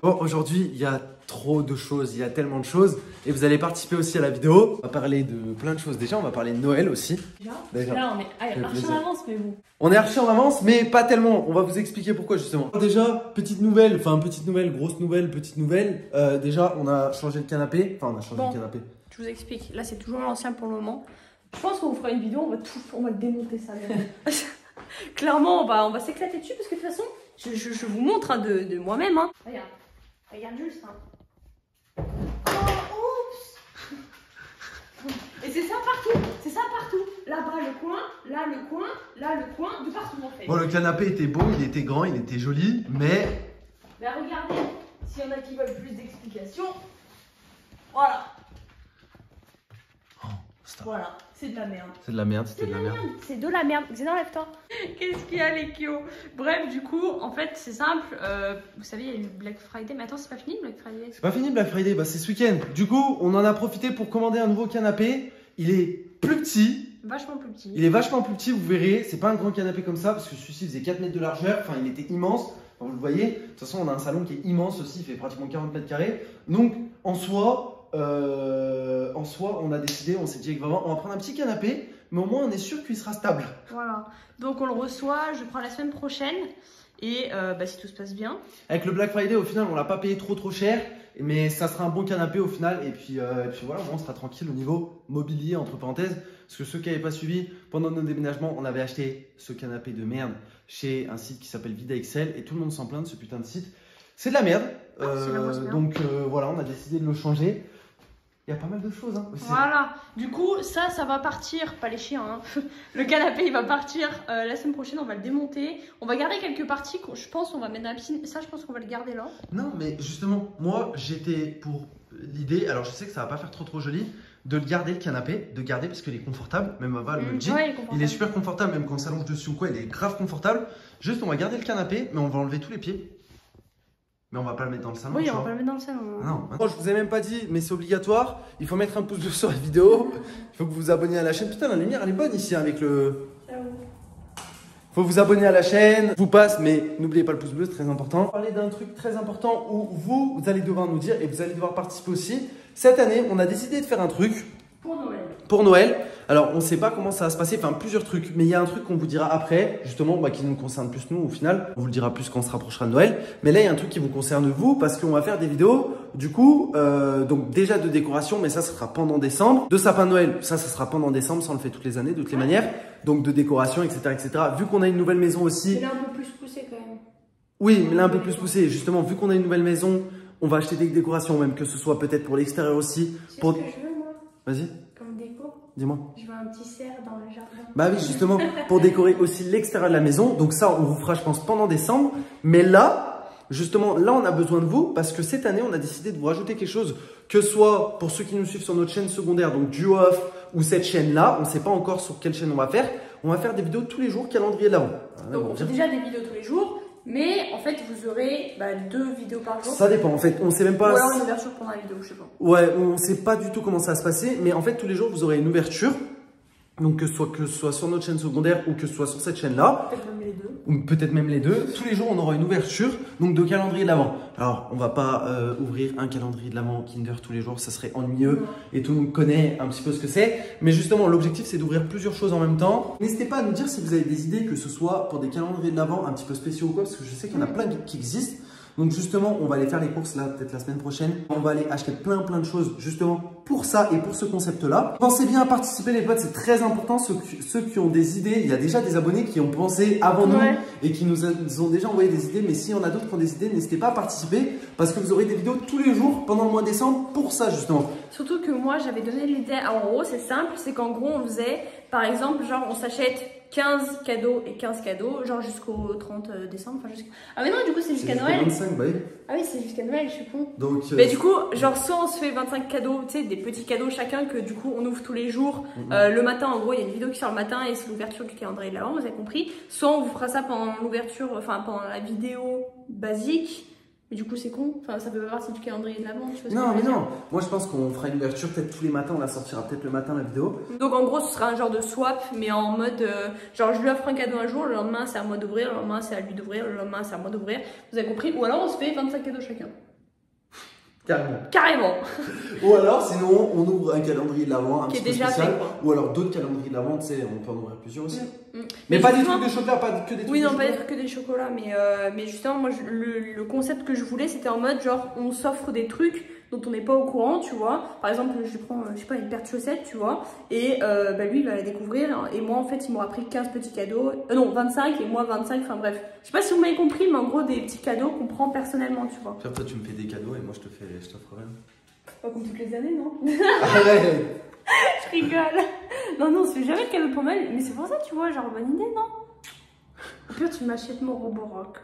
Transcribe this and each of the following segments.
Bon, aujourd'hui, il y a trop de choses, il y a tellement de choses. Et vous allez participer aussi à la vidéo. On va parler de plein de choses. Déjà, on va parler de Noël aussi. Déjà. Là, on est archi en avance, mais bon. On est archi en avance, mais pas tellement. On va vous expliquer pourquoi, justement. Déjà, petite nouvelle, grosse nouvelle, petite nouvelle. Déjà, on a changé le canapé. Enfin, on a changé le canapé. Je vous explique. Là, c'est toujours l'ancien pour le moment. Je pense qu'on vous fera une vidéo, on va démonter ça. Clairement, on va s'éclater dessus parce que de toute façon, je vous montre de moi-même. Hein. Regarde juste. Hein. Oh, oups. Et c'est ça partout. Là-bas le coin, là le coin, là le coin, de partout en fait. Bon, le canapé était beau, il était grand, il était joli, mais... Ben regardez, s'il y en a qui veulent plus d'explications, voilà. Voilà, c'est de la merde. C'est de la merde, c'était de la merde. C'est de la merde. C'est enlève-toi. Qu'est-ce qu'il y a, les Kyo? Bref, du coup, en fait, c'est simple. Vous savez, il y a eu Black Friday. Mais attends, c'est pas fini Black Friday? C'est pas fini Black Friday, bah c'est ce week-end. Du coup, on en a profité pour commander un nouveau canapé. Il est plus petit. Vachement plus petit. Il est vachement plus petit, vous verrez. C'est pas un grand canapé comme ça, parce que celui-ci faisait 4 mètres de largeur. Enfin, il était immense. Enfin, vous le voyez. De toute façon, on a un salon qui est immense aussi. Il fait pratiquement 40 mètres carrés. Donc, en soi, on a décidé, on s'est dit avec vraiment, on va prendre un petit canapé, mais au moins on est sûr qu'il sera stable. Voilà, donc on le reçoit, je prends la semaine prochaine et si tout se passe bien. Avec le Black Friday, au final, on l'a pas payé trop cher, mais ça sera un bon canapé au final. Et puis voilà, on sera tranquille au niveau mobilier, entre parenthèses. Parce que ceux qui n'avaient pas suivi, pendant nos déménagements, on avait acheté ce canapé de merde chez un site qui s'appelle Vida Excel et tout le monde s'en plaint de ce putain de site. C'est de la merde. Donc voilà, on a décidé de le changer. Il y a pas mal de choses. Hein. Voilà. Du coup, ça va partir. Pas les chiens. Hein. Le canapé, il va partir la semaine prochaine. On va le démonter. On va garder quelques parties. Je pense qu'on va mettre dans la piscine. Ça, je pense qu'on va le garder là. Non, mais justement, moi, j'étais pour l'idée. Alors, je sais que ça va pas faire trop joli. De le garder, le canapé. De garder parce qu'il est confortable. Même Val me le dit. Ouais, il est super confortable. Même quand on s'allonge dessus ou quoi, il est grave confortable. Juste, on va garder le canapé, mais on va enlever tous les pieds. Mais on va pas le mettre dans le salon. Oui, on va pas le mettre dans le salon. Non. Bon, je vous ai même pas dit, mais c'est obligatoire. Il faut mettre un pouce bleu sur la vidéo. Il faut que vous vous abonniez à la chaîne. Putain, la lumière, elle est bonne ici avec le... Faut vous abonner à la chaîne. Je vous passe, mais n'oubliez pas le pouce bleu, c'est très important. On va parler d'un truc très important où vous allez devoir nous dire et vous allez devoir participer aussi. Cette année, on a décidé de faire un truc. Pour Noël. Alors, on ne sait pas comment ça va se passer, enfin plusieurs trucs, mais il y a un truc qu'on vous dira après, justement, qui nous concerne plus nous au final. On vous le dira plus quand on se rapprochera de Noël. Mais là, il y a un truc qui vous concerne vous parce qu'on va faire des vidéos, du coup, donc déjà de décoration, mais ça sera pendant décembre. De sapin de Noël, ça sera pendant décembre, ça on le fait toutes les années, de toutes les manières. Donc de décoration, etc., etc. Vu qu'on a une nouvelle maison aussi. C'est là un peu plus poussé quand même. Oui, mais là un peu plus poussé. Justement, vu qu'on a une nouvelle maison, on va acheter des décorations, même que ce soit peut-être pour l'extérieur aussi. C'est ce que je veux, moi. Vas-y. Comme déco. Dis-moi. Je veux un petit cerf dans le jardin. Bah oui, justement, pour décorer aussi l'extérieur de la maison. Donc ça, on vous fera, je pense, pendant décembre. Mais là, justement, là, on a besoin de vous parce que cette année, on a décidé de vous rajouter quelque chose. Que ce soit pour ceux qui nous suivent sur notre chaîne secondaire, donc du off ou cette chaîne-là. On ne sait pas encore sur quelle chaîne on va faire. On va faire des vidéos tous les jours, calendrier de l'avant. Donc on fait déjà des vidéos tous les jours. Mais en fait, vous aurez 2 vidéos par jour. Ça dépend. En fait, on sait même pas. Ou alors une ouverture pendant la vidéo, je sais pas. Ouais, on sait pas du tout comment ça va se passer. Mais en fait, tous les jours, vous aurez une ouverture. Donc que ce soit sur notre chaîne secondaire ou que ce soit sur cette chaîne-là. Peut-être même les deux. Ou peut-être même les deux. Tous les jours, on aura une ouverture donc de calendrier de l'Avent. Alors, on va pas ouvrir un calendrier de l'Avent Kinder tous les jours. Ça serait ennuyeux. Et tout le monde connaît un petit peu ce que c'est. Mais justement, l'objectif, c'est d'ouvrir plusieurs choses en même temps. N'hésitez pas à nous dire si vous avez des idées, que ce soit pour des calendriers de l'Avent un petit peu spéciaux ou quoi. Parce que je sais qu'il y en a plein qui existent. Donc justement, on va aller faire les courses là, peut-être la semaine prochaine. On va aller acheter plein de choses justement pour ça et pour ce concept-là. Pensez bien à participer les potes, c'est très important. Ceux qui ont des idées, il y a déjà des abonnés qui ont pensé avant nous et qui nous ont déjà envoyé des idées. Mais s'il y en a d'autres qui ont des idées, n'hésitez pas à participer parce que vous aurez des vidéos tous les jours pendant le mois de décembre pour ça justement. Surtout que moi, j'avais donné l'idée, en gros, c'est simple, c'est qu'en gros, on faisait, par exemple, genre, on s'achète 15 cadeaux et 15 cadeaux, genre jusqu'au 30 décembre. Enfin, ah, mais non, du coup, c'est jusqu'à Noël. 25, bah oui. Ah oui, c'est jusqu'à Noël, je suis con. Donc, mais du coup, genre, soit on se fait 25 cadeaux, tu sais, des petits cadeaux chacun que du coup, on ouvre tous les jours. Le matin, en gros, il y a une vidéo qui sort le matin et c'est l'ouverture du calendrier de l'Avent, vous avez compris. Soit on vous fera ça pendant l'ouverture, enfin, pendant la vidéo basique. Mais du coup, c'est con. Enfin, ça peut pas partie du calendrier de l'Avent. Non, mais non. Moi, je pense qu'on fera une ouverture peut-être tous les matins. On la sortira peut-être le matin, la vidéo. Donc, en gros, ce sera un genre de swap, mais en mode genre, je lui offre un cadeau un jour, le lendemain, c'est à moi d'ouvrir, le lendemain, c'est à lui d'ouvrir, le lendemain, c'est à moi d'ouvrir. Vous avez compris? Ou alors, on se fait 25 cadeaux chacun. Carrément. Carrément. Ou alors, sinon, on ouvre un calendrier de l'avant, un Qui est petit peu déjà spécial. fait, quoi. Ou alors d'autres calendriers de l'avant, tu sais, on peut en ouvrir plusieurs aussi. Mm. Mais pas des justement- trucs de chocolat, pas que des trucs Oui, de non, chocolat. pas être que des chocolats, mais justement, moi, le concept que je voulais, c'était en mode genre, on s'offre des trucs dont on n'est pas au courant, tu vois. Par exemple, je prends, je sais pas, une paire de chaussettes, tu vois, et lui, il va la découvrir, et moi, en fait, il m'aura pris 15 petits cadeaux, non, 25, et moi, 25, enfin bref. Je sais pas si vous m'avez compris, mais en gros, des petits cadeaux qu'on prend personnellement, tu vois. Puis après, tu me fais des cadeaux et moi, je t'offre rien. Pas comme toutes les années, non? Arrête. Je rigole. Non, c'est jamais le cadeau pour Noël, mais c'est pour ça, tu vois, genre, bonne idée, non? Au pire, tu m'achètes mon Roborock.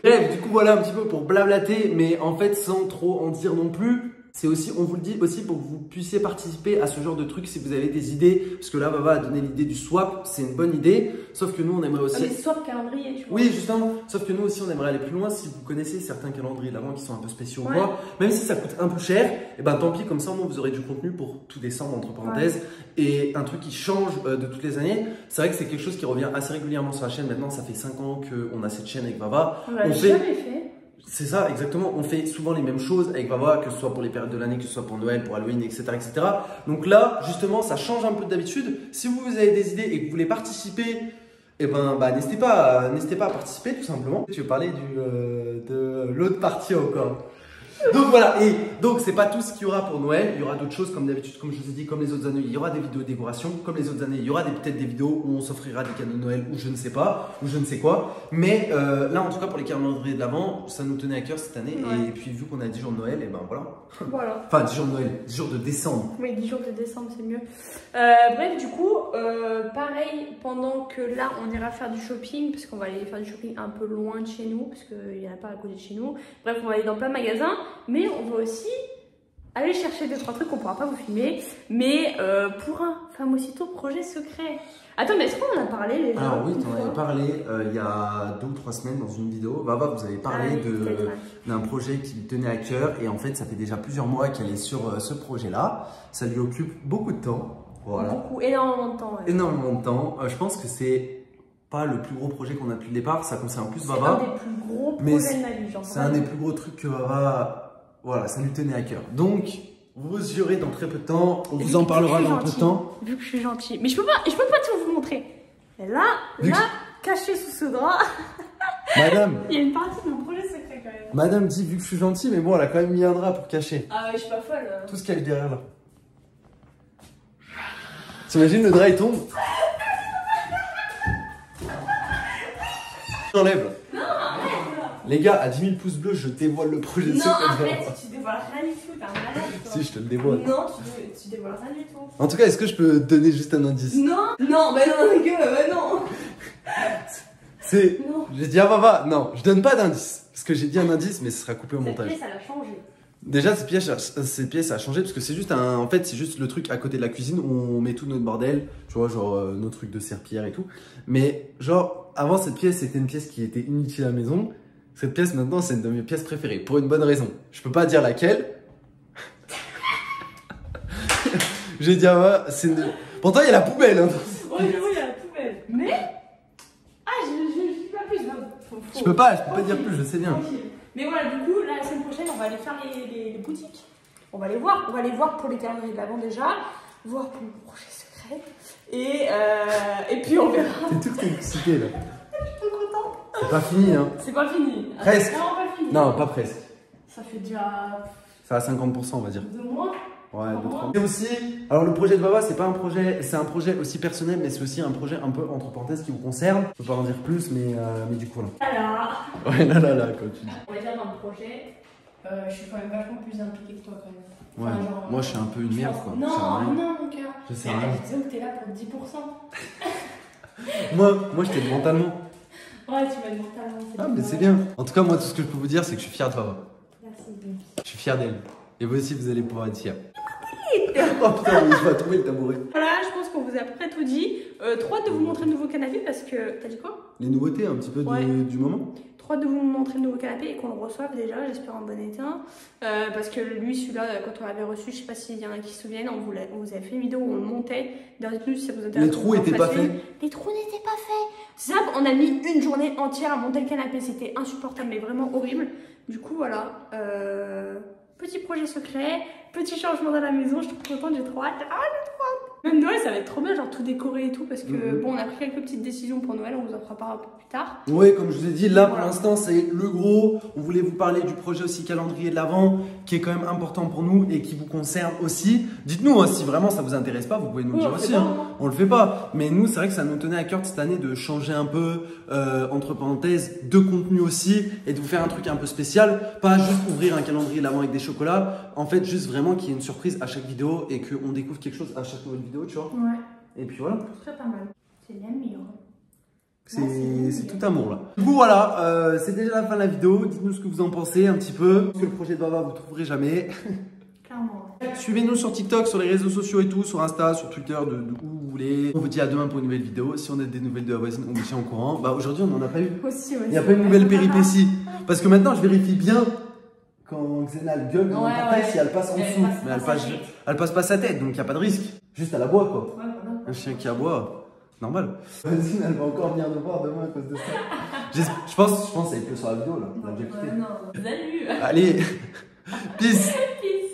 Bref, du coup, voilà un petit peu pour blablater, mais en fait, sans trop en dire non plus. C'est aussi, on vous le dit aussi pour que vous puissiez participer à ce genre de truc si vous avez des idées. Parce que là, Baba a donné l'idée du swap, c'est une bonne idée. Sauf que nous, on aimerait aussi. Mais swap calendrier, tu vois. Oui, justement. Sauf que nous aussi, on aimerait aller plus loin. Si vous connaissez certains calendriers d'avant qui sont un peu spéciaux, Ouais. quoi, même si ça coûte un peu cher, et ben tant pis, comme ça, au moins, vous aurez du contenu pour tout décembre, entre parenthèses. Et un truc qui change de toutes les années. C'est vrai que c'est quelque chose qui revient assez régulièrement sur la chaîne. Maintenant, ça fait 5 ans qu'on a cette chaîne avec Baba. On l'a On jamais fait. C'est ça, exactement. On fait souvent les mêmes choses avec Baba, que ce soit pour les périodes de l'année, que ce soit pour Noël, pour Halloween, etc., etc. Donc là, justement, ça change un peu d'habitude. Si vous avez des idées et que vous voulez participer, eh ben, n'hésitez pas à participer, tout simplement. Tu veux parler de l'autre partie encore. Donc voilà, et donc c'est pas tout ce qu'il y aura pour Noël, il y aura d'autres choses comme d'habitude, comme je vous ai dit, comme les autres années, il y aura des vidéos de décoration, comme les autres années, il y aura peut-être des vidéos où on s'offrira des cadeaux de Noël ou je ne sais pas, ou je ne sais quoi, mais là en tout cas pour les calendriers de l'avant, ça nous tenait à cœur cette année, Ouais. et puis vu qu'on a 10 jours de Noël, et ben voilà. Voilà. Enfin 10 jours de Noël, 10 jours de décembre. Oui, 10 jours de décembre, c'est mieux. Bref, du coup, pareil, pendant que là, on ira faire du shopping, parce qu'on va aller faire du shopping un peu loin de chez nous, parce qu'il n'y en a pas à côté de chez nous. Bref, on va aller dans plein de magasins, mais on va aussi aller chercher 2-3 trucs qu'on pourra pas vous filmer, mais pour un famosito projet secret. Attends, mais est-ce qu'on en a parlé les gens? Alors oui, t'en avais parlé il y a 2 ou 3 semaines dans une vidéo. Baba, vous avez parlé d'un projet qui lui tenait à cœur et en fait, ça fait déjà plusieurs mois qu'elle est sur ce projet-là. Ça lui occupe beaucoup de temps. Voilà. Beaucoup, énormément de temps. Ouais. Énormément de temps. Je pense que c'est pas le plus gros projet qu'on a depuis le départ. Ça concerne plus C'est Baba. un des plus gros Mais projets de ma vie, genre. C'est un des plus gros trucs que Baba, voilà, ça lui tenait à cœur. Donc, vous y aurez dans très peu de temps. On vous en parlera dans peu de temps. Vu que je suis gentille. Mais je peux pas tout vous montrer. Et là, caché sous ce drap, Madame, il y a une partie de mon projet secret quand même. Madame dit vu que je suis gentil, mais bon, elle a quand même mis un drap pour cacher Ah ouais, je suis pas folle. tout ce qu'il y a derrière là. T'imagines, le drap il tombe. J'enlève. Non, arrête. Les gars, à 10 000 pouces bleus, je dévoile le projet Non, secret. arrête, tu dévoiles rien du tout, t'es un malade. Toi. Si, je te le dévoile. Non, tu dévoiles rien du tout. En tout cas, est-ce que je peux te donner juste un indice? Non, mais non, les gars, non. C'est. Non. J'ai dit à Baba, non, je donne pas d'indice. Parce que j'ai dit un indice, mais ce sera coupé au Cette montage. pièce, elle a changé. Déjà, cette pièce a changé parce que c'est juste en fait, c'est juste le truc à côté de la cuisine où on met tout notre bordel, tu vois, genre nos trucs de serpillère et tout. Mais genre, avant, cette pièce, c'était une pièce qui était inutile à la maison. Cette pièce, maintenant, c'est une de mes pièces préférées pour une bonne raison. Je peux pas dire laquelle. J'ai dit, ah ouais, c'est une... Pourtant, il y a la poubelle. Hein. Oui, il y a la poubelle. Mais. Ah, je dis pas plus. Je peux pas dire plus, je sais bien. Tranquille. Mais voilà, du coup, là, la semaine prochaine, on va aller faire les boutiques. On va les voir. On va les voir pour les calendriers de l'avant déjà, voir pour le projet secret. Et puis on verra. T'es toute excitée là. Je suis trop contente. C'est pas fini, hein. C'est pas fini. Presque. C'est vraiment pas fini. Non, pas presque. Ça fait déjà Ça a 50%, on va dire. 2 mois. Ouais, 2-3. Et aussi, alors le projet de Baba, c'est pas un projet, c'est un projet aussi personnel, mais c'est aussi un projet un peu entre parenthèses qui vous concerne. Je peux pas en dire plus, mais du coup, là. Alors, Ouais, là, comme tu dis. on va dire dans le projet, je suis quand même vachement plus impliquée que toi quand même. Ouais, Enfin, genre, moi je suis un peu une merde quoi. Non, Ça sert à rien. non, mon cœur. Je sais rien. Je disais que t'es là pour 10%. Moi je t'aide mentalement. Ouais, tu m'as dit mentalement. Ah, mais c'est bien. En tout cas, moi, tout ce que je peux vous dire, c'est que je suis fier de Baba. Merci. Je suis fier d'elle. Et vous aussi, vous allez pouvoir être fiers. Oh putain, mais je vais trouver le tabouret. Voilà, je pense qu'on vous a à peu près tout dit. Trop hâte de vous montrer le nouveau canapé parce que. T'as dit quoi? Les nouveautés un petit peu Ouais. du moment. Trop hâte de vous montrer le nouveau canapé et qu'on le reçoive déjà, j'espère en bon état. Parce que lui, celui-là, quand on l'avait reçu, je sais pas s'il y en a qui se souviennent, on vous avait fait une vidéo où on le montait. Dites-nous si ça vous intéresse. Les trous étaient pas faits. Les trous n'étaient pas faits. C'est ça, on a mis une journée entière à monter le canapé, c'était insupportable, mais vraiment horrible. Du coup, voilà. Petit projet secret, petit changement dans la maison, je suis trop contente, j'ai trop hâte. Ah, j'ai trop hâte. Même Noël, ça va être trop bien, genre tout décoré et tout, parce que bon, on a pris quelques petites décisions pour Noël, on vous en fera part un peu plus tard. Oui, comme je vous ai dit, là pour l'instant c'est le gros. On voulait vous parler du projet aussi calendrier de l'Avent, qui est quand même important pour nous et qui vous concerne aussi. Dites-nous hein, si vraiment ça vous intéresse pas, vous pouvez nous le dire aussi. Hein. On le fait pas, mais nous c'est vrai que ça nous tenait à cœur cette année de changer un peu, entre parenthèses, de contenu aussi et de vous faire un truc un peu spécial. Pas juste ouvrir un calendrier de l'Avent avec des chocolats, en fait juste vraiment qu'il y ait une surprise à chaque vidéo et qu'on découvre quelque chose à chaque nouvelle vidéo, tu vois. Ouais. Et puis voilà. Très pas mal. C'est l'amour. C'est tout amour là. Du coup voilà, c'est déjà la fin de la vidéo. Dites-nous ce que vous en pensez un petit peu. Parce que le projet de Baba vous trouverez jamais. Clairement. Suivez-nous sur TikTok, sur les réseaux sociaux et tout, sur Insta, sur Twitter, de où vous voulez. On vous dit à demain pour une nouvelle vidéo. Si on a des nouvelles de la voisine, on vous tient au courant. Bah aujourd'hui on n'en a pas eu. Aussi, il n'y a pas une nouvelle péripétie. Parce que maintenant je vérifie bien quand Xena elle gueule dans si elle passe en dessous. Mais elle passe pas sa tête, donc il n'y a pas de risque. Juste elle aboie quoi. Ouais, voilà. Un chien qui aboie, normal. Vas-y, elle va encore venir nous voir demain à cause de ça. Je pense qu'elle pleut sur la vidéo là. On a déjà quitté. Non. Salut. Allez, peace. Peace.